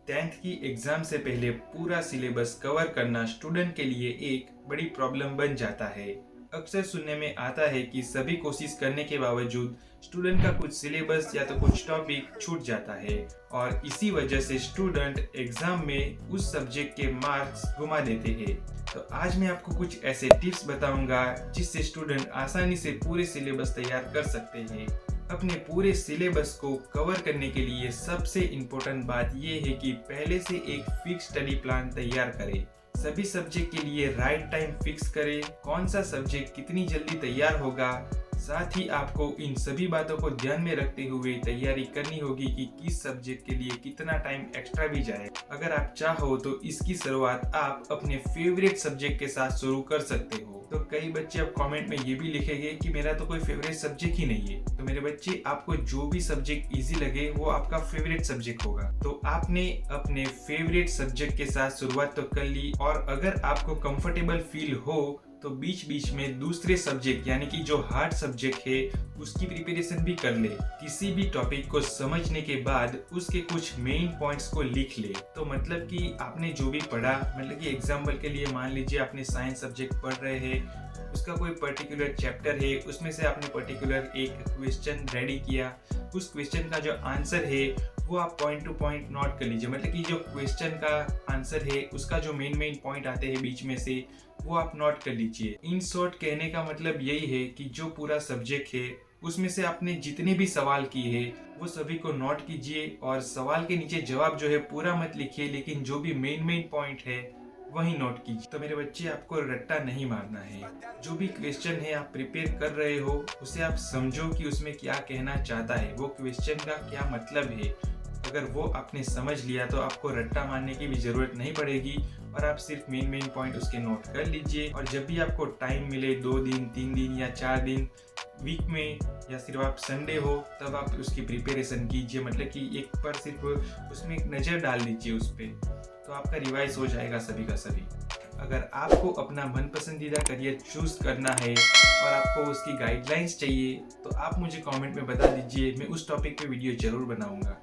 10th की exam से पहले पूरा सिलेबस कवर करना स्टूडेंट के लिए एक बड़ी प्रॉब्लम बन जाता है। अक्सर सुनने में आता है कि सभी कोशिश करने के बावजूद स्टूडेंट का कुछ सिलेबस या तो कुछ टॉपिक छूट जाता है और इसी वजह से स्टूडेंट एग्जाम में उस सब्जेक्ट के मार्क्स घुमा देते हैं। तो आज मैं आपको कुछ ऐसे टिप्स बताऊंगा जिससे स्टूडेंट आसानी से पूरे सिलेबस तैयार कर सकते हैं। अपने पूरे सिलेबस को कवर करने के लिए सबसे इम्पोर्टेंट बात यह है कि पहले से एक फिक्स स्टडी प्लान तैयार करें। सभी सब्जेक्ट के लिए राइट टाइम फिक्स करें, कौन सा सब्जेक्ट कितनी जल्दी तैयार होगा। साथ ही आपको इन सभी बातों को ध्यान में रखते हुए तैयारी करनी होगी कि किस सब्जेक्ट के लिए कितना टाइम एक्स्ट्रा भी जाए। अगर आप चाहो तो इसकी शुरुआत आप अपने फेवरेट सब्जेक्ट के साथ शुरू कर सकते हो। तो कई बच्चे अब कमेंट में ये भी लिखेंगे कि मेरा तो कोई फेवरेट सब्जेक्ट ही नहीं है। तो मेरे बच्चे, आपको जो भी सब्जेक्ट इजी लगे वो आपका फेवरेट सब्जेक्ट होगा। तो आपने अपने फेवरेट सब्जेक्ट के साथ शुरुआत तो कर ली, और अगर आपको कंफर्टेबल फील हो तो बीच बीच में दूसरे सब्जेक्ट यानी कि जो हार्ड सब्जेक्ट है उसकी प्रिपरेशन भी कर ले। किसी भी टॉपिक को समझने के बाद उसके कुछ मेन पॉइंट्स को लिख ले। तो मतलब कि आपने जो भी पढ़ा, मतलब कि एग्जाम्पल के लिए मान लीजिए आपने साइंस सब्जेक्ट पढ़ रहे हैं, उसका कोई पर्टिकुलर चैप्टर है, उसमें से आपने पर्टिकुलर एक क्वेश्चन रेडी किया, उस क्वेश्चन का जो आंसर है वो आप पॉइंट टू पॉइंट नोट कर लीजिए। मतलब कि जो क्वेश्चन का आंसर है उसका जो मेन पॉइंट आते हैं बीच में से वो आप नोट कर लीजिए। इन शॉर्ट कहने का मतलब यही है कि जो पूरा सब्जेक्ट है उसमें से आपने जितने भी सवाल किए हैं वो सभी को नोट कीजिए, और सवाल के नीचे जवाब जो है पूरा मत लिखिए, लेकिन जो भी मेन पॉइंट है वही नोट कीजिए। तो मेरे बच्चे, आपको रट्टा नहीं मारना है। जो भी क्वेश्चन है आप प्रिपेयर कर रहे हो उसे आप समझो कि उसमें क्या कहना चाहता है, वो क्वेश्चन का क्या मतलब है। अगर वो आपने समझ लिया तो आपको रट्टा मारने की भी जरूरत नहीं पड़ेगी, और आप सिर्फ मेन पॉइंट उसके नोट कर लीजिए। और जब भी आपको टाइम मिले, 2 दिन 3 दिन या 4 दिन वीक में, या सिर्फ आप संडे हो, तब आप उसकी प्रिपरेशन कीजिए। मतलब कि एक बार सिर्फ उसमें एक नज़र डाल दीजिए उस पर, तो आपका रिवाइज हो जाएगा सभी का सभी। अगर आपको अपना मनपसंदीदा करियर चूज करना है और आपको उसकी गाइडलाइंस चाहिए तो आप मुझे कमेंट में बता दीजिए, मैं उस टॉपिक पे वीडियो जरूर बनाऊंगा।